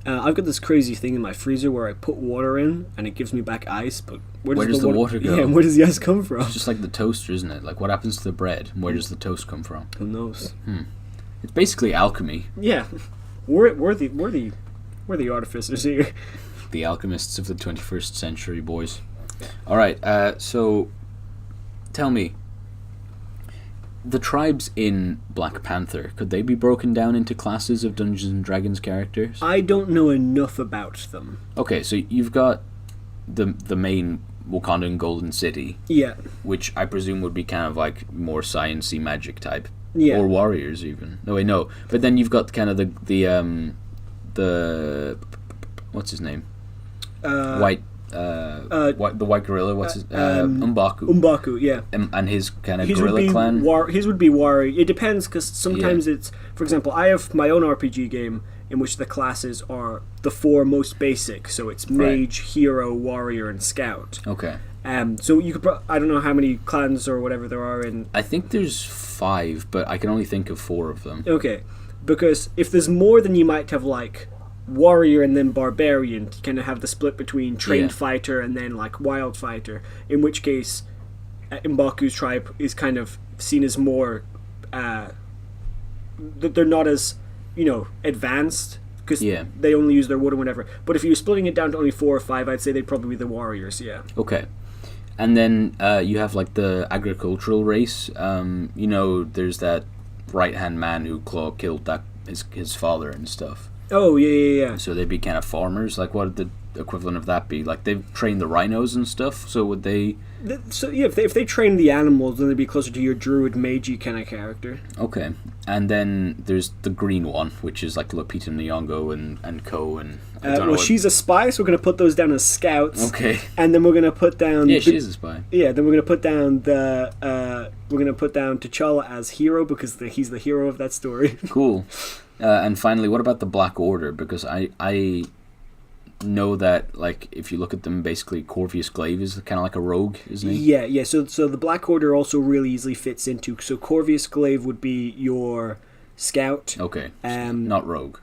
I've got this crazy thing in my freezer where I put water in and it gives me back ice, but where does the water go? Yeah, where does the ice come from? It's just like the toaster, isn't it? Like, what happens to the bread? Where does the toast come from? Who knows? It's basically alchemy. Yeah. We're the artificers here. The alchemists of the 21st century, boys. Alright, so tell me, the tribes in Black Panther, could they be broken down into classes of Dungeons and Dragons characters? I don't know enough about them. Okay, so you've got the main Wakandan Golden City. Yeah. Which I presume would be kind of like more science-y magic type. Yeah. Or warriors even. No, wait, no. But then you've got kind of the what's his name? The white gorilla. What's his M'Baku? M'Baku, yeah. And his kind of gorilla clan. His would be warrior. It depends, because sometimes it's, for example, I have my own RPG game in which the classes are the four most basic. So it's mage, hero, warrior, and scout. Okay. So you could. I don't know how many clans or whatever there are in. I think there's 5, but I can only think of 4 of them. Okay, because if there's more, then you might have like warrior and then barbarian to kind of have the split between trained fighter and then like wild fighter. In which case, M'Baku's tribe is kind of seen as more. They're not as advanced. Because they only use their wood or whatever. But if you're splitting it down to only 4 or 5, I'd say they'd probably be the warriors, yeah. Okay. And then you have, like, the agricultural race. There's that right-hand man who killed his father and stuff. Oh, yeah. So they'd be kind of farmers. Like, what would the equivalent of that be? Like, they've trained the rhinos and stuff, so would they... So, yeah, if they train the animals, then they'd be closer to your druid magi kind of character. Okay. And then there's the green one, which is like Lupita Nyong'o and co. And she's a spy, so we're going to put those down as scouts. Okay. And then we're going to put down... Yeah, she is a spy. Yeah, then we're going to put down T'Challa as hero, because he's the hero of that story. Cool. And finally, what about the Black Order? Because I know that, like, if you look at them, basically Corvus Glaive is kind of like a rogue, isn't he? Yeah. So the Black Order also really easily fits into. So Corvus Glaive would be your scout. Okay. Not rogue.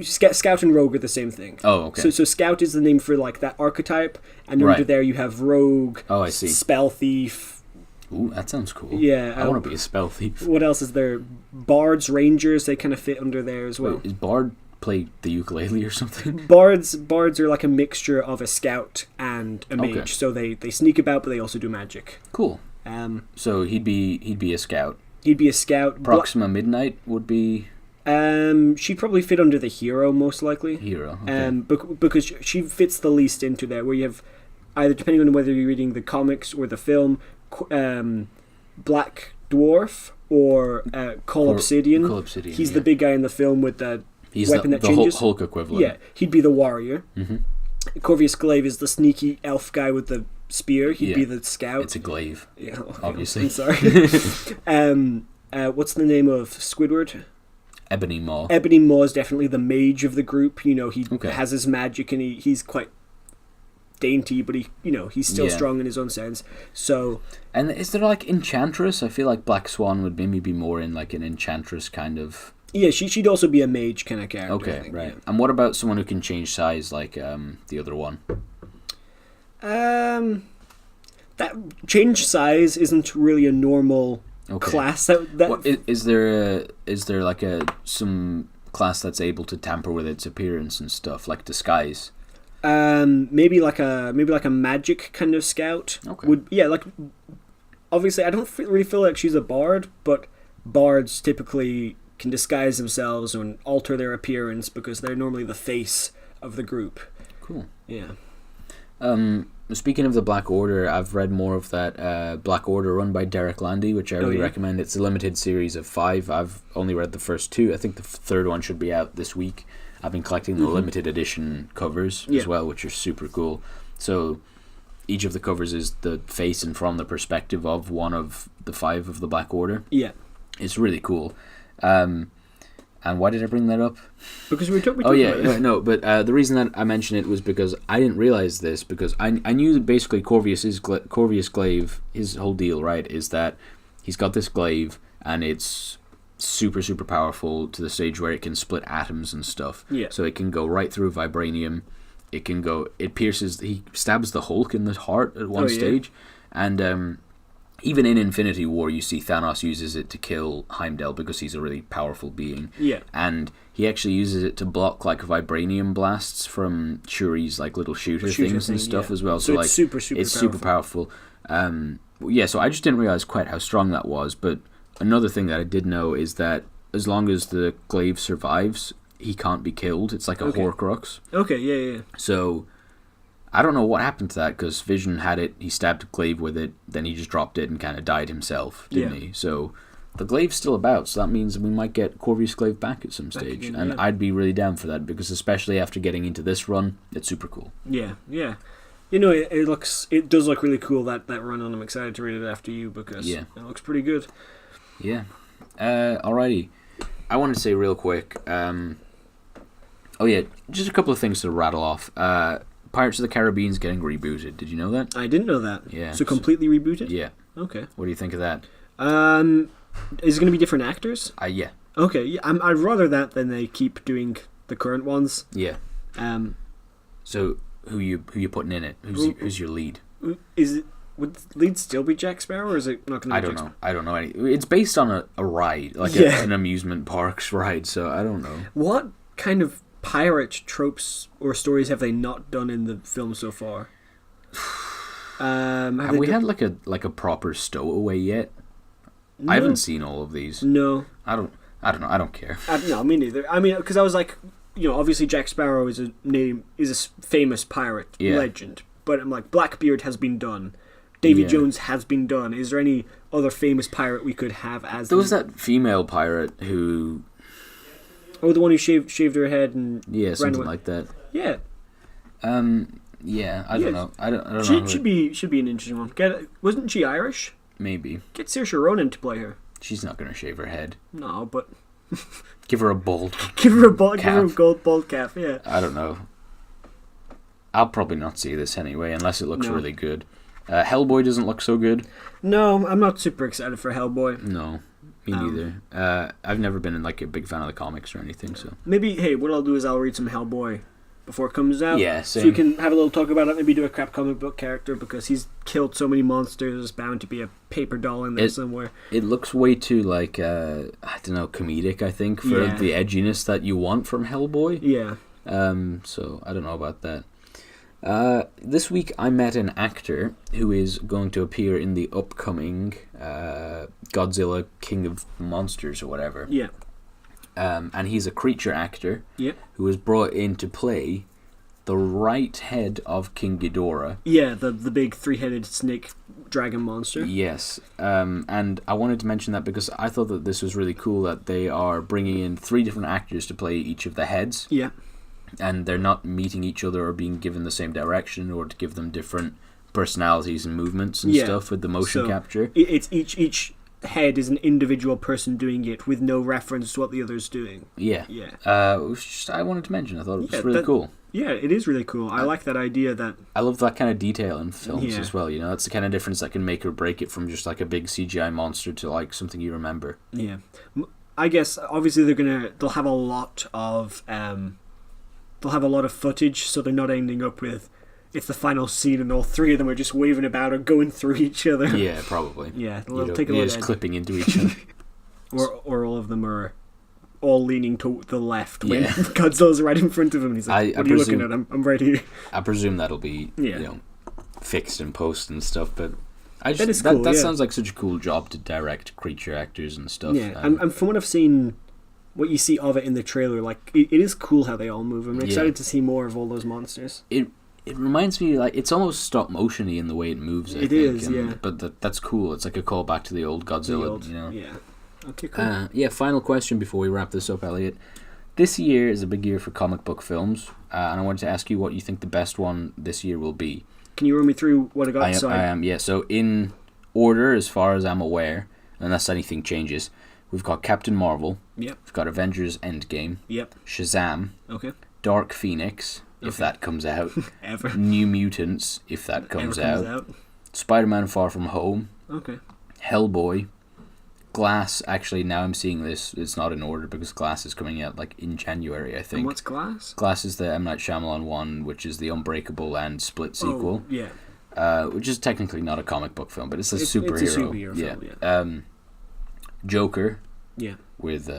Scout and rogue are the same thing. Oh, okay. So scout is the name for like that archetype, and under there you have rogue. Oh, I see. Spell thief. Ooh, that sounds cool. Yeah. I want to be a spell thief. What else is there? Bards, rangers, they kind of fit under there as well. Wait, is Bard play the ukulele or something? Bards are like a mixture of a scout and a mage. So they sneak about, but they also do magic. Cool. So he'd be a scout. He'd be a scout. Proxima Midnight would be... she'd probably fit under the hero, most likely. Hero, okay. Because she fits the least into there, where you have, either depending on whether you're reading the comics or the film, Black Dwarf or Call Obsidian. He's the big guy in the film with the weapon that changes. Hulk equivalent. Yeah, he'd be the warrior. Mm-hmm. Corvus Glaive is the sneaky elf guy with the spear. He'd be the scout. It's a glaive. Yeah, okay, obviously. I'm sorry. What's the name of Squidward? Ebony Maw. Ebony Maw is definitely the mage of the group. He has his magic, and he's quite dainty, but he's still strong in his own sense. So, and is there like Enchantress? I feel like Black Swan would maybe be more in like an Enchantress kind of. Yeah, she'd also be a mage kind of character. Okay, I think, right. Yeah. And what about someone who can change size, like the other one? That change size isn't really a normal class. Is there like some class that's able to tamper with its appearance and stuff, like disguise? Maybe like a magic kind of scout. Okay. Like obviously I don't really feel like she's a bard, but bards typically can disguise themselves and alter their appearance because they're normally the face of the group. Cool. Yeah. Speaking of the Black Order, I've read more of that Black Order run by Derek Landy, which I really recommend. It's a limited series of 5. I've only read the first 2. I think the third one should be out this week. I've been collecting the limited edition covers as well, which are super cool. So each of the covers is the face and from the perspective of one of the 5 of the Black Order. Yeah. It's really cool. And why did I bring that up? Because we talking about it. No, but the reason that I mentioned it was because I didn't realize this, because I knew that basically Corvus Glaive, his whole deal, right, is that he's got this glaive and it's super, super powerful to the stage where it can split atoms and stuff. Yeah. So it can go right through vibranium. He stabs the Hulk in the heart at one stage. And even in Infinity War, you see Thanos uses it to kill Heimdall because he's a really powerful being. Yeah. And he actually uses it to block like vibranium blasts from Shuri's like little shooter things and stuff as well. So it's like super powerful. So I just didn't realize quite how strong that was. But another thing that I did know is that as long as the glaive survives, he can't be killed. It's like a Horcrux. Okay, yeah. So I don't know what happened to that, because Vision had it, he stabbed Glaive with it, then he just dropped it and kind of died himself, didn't he? So the Glaive's still about, so that means we might get Corvus Glaive back at some stage. Again, I'd be really down for that, because especially after getting into this run, it's super cool. Yeah. It does look really cool, that run, and I'm excited to read it after you, because it looks pretty good. Yeah. Alrighty. I want to say real quick, just a couple of things to rattle off. Pirates of the Caribbean's getting rebooted. Did you know that? I didn't know that. Yeah. So completely rebooted? Yeah. Okay. What do you think of that? Is it going to be different actors? Yeah. Okay. Yeah, I'd rather that than they keep doing the current ones. Yeah. So who you putting in it? Who's your lead? Would the lead still be Jack Sparrow, or is it not going to be I don't know. It's based on a ride, like an amusement parks ride, so I don't know. What kind of pirate tropes or stories have they not done in the film so far? Have we had like a proper stowaway yet? No. I haven't seen all of these. No. I don't know. I don't care. No, me neither. I mean, because I was like, obviously Jack Sparrow is a famous pirate legend, but I'm like, Blackbeard has been done. Davy Jones has been done. Is there any other famous pirate we could have as? There was that female pirate who. Oh, the one who shaved her head and something like that. Yeah. Yeah, I don't know. I don't know. Should be an interesting one. Wasn't she Irish? Maybe. Get Saoirse Ronan to play her. She's not gonna shave her head. No, but give her a bald. Give her a gold bald cap. Yeah. I don't know. I'll probably not see this anyway, unless it looks really good. Hellboy doesn't look so good. No, I'm not super excited for Hellboy. No, me neither. I've never been a big fan of the comics or anything, so... Maybe, what I'll do is I'll read some Hellboy before it comes out. Yeah, same. So we can have a little talk about it, maybe do a crap comic book character, because he's killed so many monsters, there's bound to be a paper doll in there somewhere. It looks way too, comedic, I think, for the edginess that you want from Hellboy. Yeah. So, I don't know about that. This week I met an actor who is going to appear in the upcoming Godzilla King of Monsters or whatever. Yeah. And he's a creature actor who was brought in to play the right head of King Ghidorah. Yeah, the big 3-headed snake dragon monster. Yes. And I wanted to mention that because I thought that this was really cool that they are bringing in 3 different actors to play each of the heads. Yeah. And they're not meeting each other or being given the same direction or to give them different personalities and movements and stuff with the motion capture. It's each head is an individual person doing it with no reference to what the other's doing. Yeah. Yeah. It was just, I wanted to mention, I thought it was really cool. Yeah, it is really cool. I like that idea that... I love that kind of detail in films as well, That's the kind of difference that can make or break it from just like a big CGI monster to something you remember. Yeah. I guess, obviously, they'll have a lot of... They'll have a lot of footage, so they're not ending up with it's the final scene and all 3 of them are just waving about or going through each other. Yeah, probably. Yeah, they'll take a lot just clipping into each other. or all of them are all leaning to the left when Godzilla's right in front of him. And he's like, what are you looking at? I'm right here. I presume that'll be fixed in post and stuff, but that sounds like such a cool job to direct creature actors and stuff. Yeah, and from what I've seen... What you see of it in the trailer, it is cool how they all move. I'm excited to see more of all those monsters. It reminds me, it's almost stop motion-y in the way it moves, I think. Is, yeah. But that's cool. It's like a callback to the old Godzilla, Yeah. Okay, cool. Final question before we wrap this up, Elliot. This year is a big year for comic book films, and I wanted to ask you what you think the best one this year will be. Can you run me through what I got? I am, yeah. So in order, as far as I'm aware, unless anything changes... We've got Captain Marvel. Yep. We've got Avengers Endgame. Yep. Shazam. Okay. Dark Phoenix, if that comes out. Ever. New Mutants, if that comes out. Spider-Man Far From Home. Okay. Hellboy. Glass, actually, now I'm seeing this, it's not in order because Glass is coming out in January, I think. And what's Glass? Glass is the M. Night Shyamalan one, which is the Unbreakable and Split sequel. Oh, yeah. Which is technically not a comic book film, but it's a superhero. It's a superhero film, yeah. Joker, with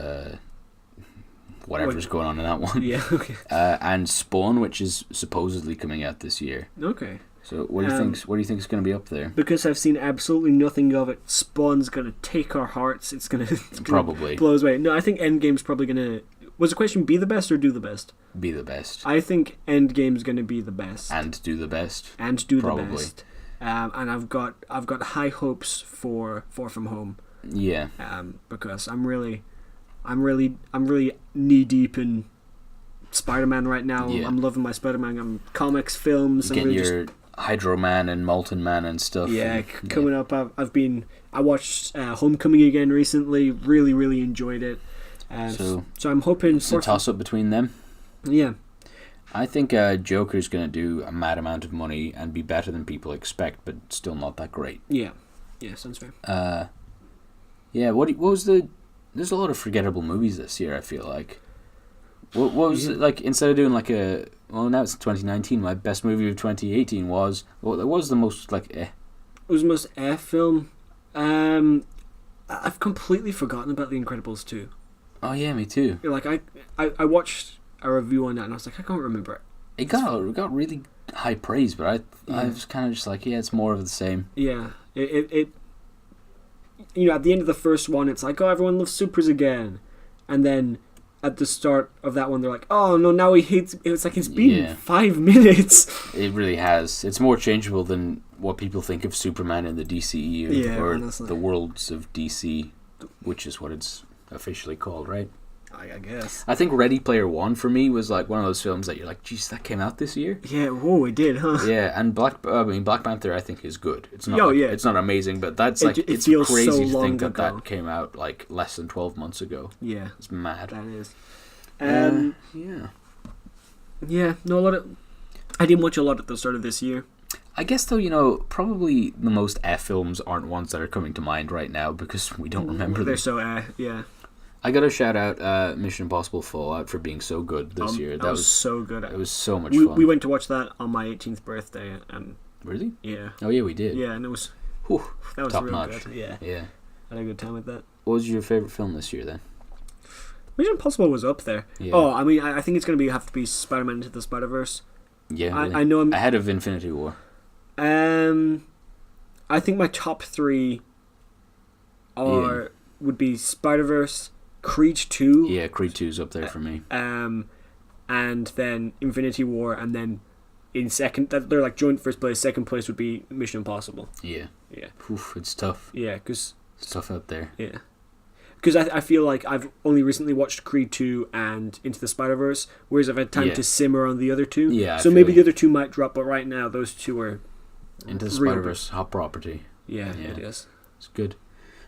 whatever's going on in that one, okay. And Spawn, which is supposedly coming out this year. Okay. So what do you think? What do you think is going to be up there? Because I've seen absolutely nothing of it. Spawn's going to take our hearts. It's going to probably blow us away. No, I think Endgame's probably going to. Was the question be the best or do the best? Be the best. I think Endgame's going to be the best. And do the best. And do the best. And I've got high hopes for Far From Home. Yeah. Because I'm really knee deep in Spider-Man right now. Yeah. I'm loving my Spider-Man comics, films. You get your Hydro Man and Molten Man and stuff. Yeah, coming up. I watched Homecoming again recently. Really enjoyed it. So I'm hoping it's a toss up between them. Yeah. I think Joker's going to do a mad amount of money and be better than people expect, but still not that great. Yeah, sounds fair. Yeah, what was the... There's a lot of forgettable movies this year, I feel like. What was it, like, instead of doing like a... Well, now it's 2019, my best movie of 2018 was... Well, it was the most, like, It was the most film. I've completely forgotten about The Incredibles 2. Oh, yeah, me too. Like, I watched a review on that, and I was like, I can't remember it. It got really high praise, but I was kind of just like, yeah, it's more of the same. Yeah. It at the end of the first one, it's like, oh, everyone loves supers again. And then at the start of that one, they're like, oh, no, now he hates... It's like, it's been 5 minutes. It really has. It's more changeable than what people think of Superman in the DCEU, or honestly. The worlds of DC, which is what it's officially called, right? I guess. I think Ready Player One for me was like one of those films that you're like, geez, that came out this year. Yeah, whoa, it did, huh? Yeah, and Black Panther I think is good. It's not. It's not amazing, but that's like it's crazy so to think ago. that came out like less than 12 months ago. Yeah, it's mad. That is. Yeah. No, a lot of. I didn't watch a lot at the start of this year. I guess though, probably the most films aren't ones that are coming to mind right now because we don't remember them. They're so yeah. I gotta shout out Mission Impossible Fallout for being so good this year. That was so good. It was so much fun. We went to watch that on my 18th birthday. Really? Yeah. Oh yeah, we did. Yeah, and it was... that was top real notch. good. Yeah. Yeah. I had a good time with that. What was your favourite film this year then? Mission Impossible was up there. Yeah. Oh, I mean, I think it's going to have to be Spider-Man Into the Spider-Verse. Yeah, really. I know I'm... Ahead of Infinity War. I think my top 3 would be Spider-Verse, Creed 2. Yeah, Creed 2's up there for me. And then Infinity War, and then in second, they're like joint first place. Second place would be Mission Impossible. Yeah. Yeah. Oof, it's tough. Yeah, because... It's tough out there. Yeah. Because I feel like I've only recently watched Creed 2 and Into the Spider-Verse, whereas I've had time to simmer on the other two. Yeah. So maybe the other two might drop, but right now those two are... Into the Spider-Verse, hot property. Yeah, it is. It's good.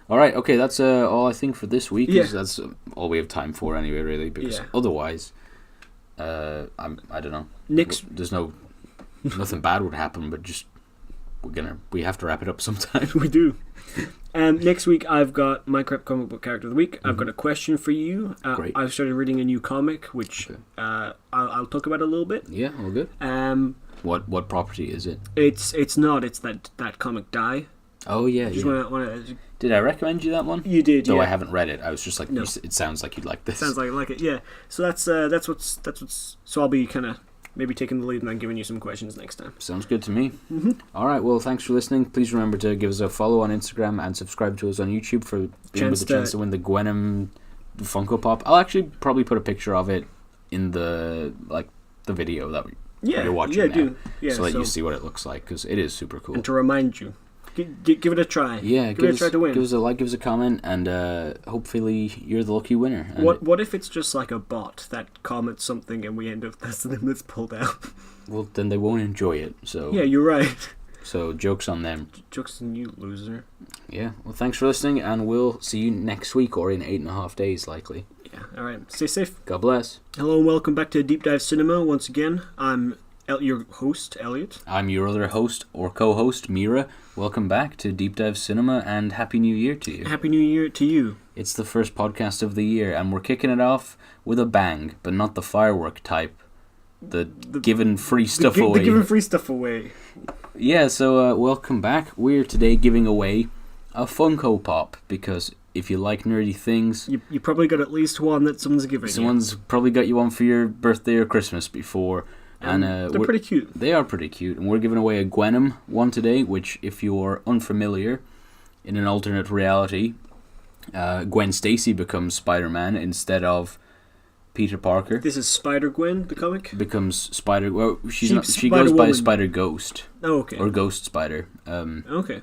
All right, okay, that's all I think for this week. That's all we have time for anyway, really, because otherwise, I don't know. There's nothing bad would happen, but just we have to wrap it up sometime. We do. Next week I've got my crap comic book character of the week. I've got a question for you. Great. I've started reading a new comic, which I'll talk about a little bit. Yeah, all good. What property is it? It's that comic Die. Oh yeah, Did I recommend you that one? You did, Though I haven't read it. I was just like, no. It sounds like you'd like this. Sounds like I like it. Yeah. So that's what's. So I'll be kind of maybe taking the lead and then giving you some questions next time. Sounds good to me. Mm-hmm. All right. Well, thanks for listening. Please remember to give us a follow on Instagram and subscribe to us on YouTube for being with the chance to win the Gwenom Funko Pop. I'll actually probably put a picture of it in the video that you're watching now, so that you see what it looks like, because it is super cool. And to remind you, give it a try. Yeah, give it a try to win. Give us a like, give us a comment, and hopefully you're the lucky winner. And what if it's just like a bot that comments something and we end up that's the name that's pulled out? Well, then they won't enjoy it. So yeah, you're right. So joke's on them. Joke's on you, loser. Yeah. Well, thanks for listening, and we'll see you next week or in 8.5 days, likely. Yeah. All right. Stay safe. God bless. Hello and welcome back to Deep Dive Cinema once again. I'm your host, Elliot. I'm your other host or co-host, Mira. Welcome back to Deep Dive Cinema, and Happy New Year to you. Happy New Year to you. It's the first podcast of the year, and we're kicking it off with a bang, but not the firework type. The giving free stuff away. The giving free stuff away. Yeah, so welcome back. We're today giving away a Funko Pop, because if you like nerdy things... You probably got at least one that someone's giving Someone's probably got you one for your birthday or Christmas before. And they're pretty cute. They are pretty cute, and we're giving away a Gwenom one today, which, if you're unfamiliar, in an alternate reality, Gwen Stacy becomes Spider-Man instead of Peter Parker. This is Spider-Gwen, the comic? Becomes Spider... Well, she goes by Spider-Ghost. Oh, okay. Or Ghost Spider. Okay.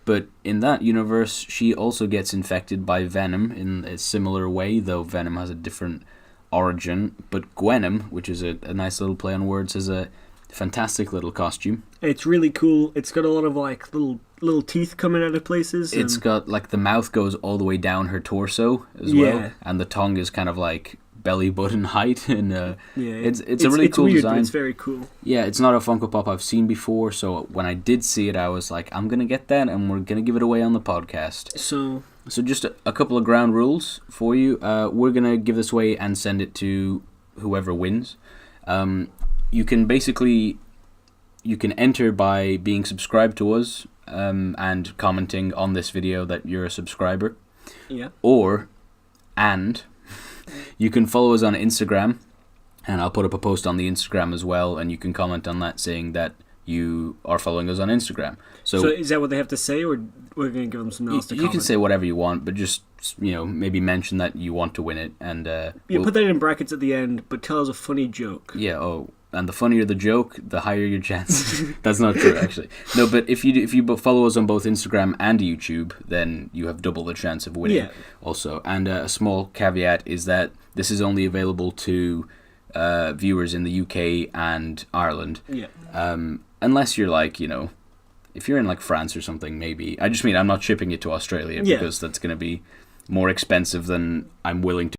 But in that universe, she also gets infected by Venom in a similar way, though Venom has a different origin. But Gwenom, which is a nice little play on words, is a fantastic little costume. It's really cool. It's got a lot of little teeth coming out of places. It's got the mouth goes all the way down her torso as well, and the tongue is kind of belly button height, and it's a really cool weird, design. But it's very cool. Yeah, it's not a Funko Pop I've seen before, so when I did see it, I was like, I'm gonna get that, and we're gonna give it away on the podcast. So just a couple of ground rules for you. We're gonna give this away and send it to whoever wins. You can enter by being subscribed to us and commenting on this video that you're a subscriber. Yeah. And you can follow us on Instagram, and I'll put up a post on the Instagram as well, and you can comment on that saying that you are following us on Instagram. So is that what they have to say, or we're going to give them something else to comment? You can say whatever you want, but just, maybe mention that you want to win it. And put that in brackets at the end, but tell us a funny joke. Yeah, and the funnier the joke, the higher your chance. That's not true, actually. No, but if you follow us on both Instagram and YouTube, then you have double the chance of winning. Also. And a small caveat is that this is only available to viewers in the UK and Ireland. Yeah. Unless you're like, if you're in like France or something, maybe. I just mean I'm not shipping it to Australia because that's going to be more expensive than I'm willing to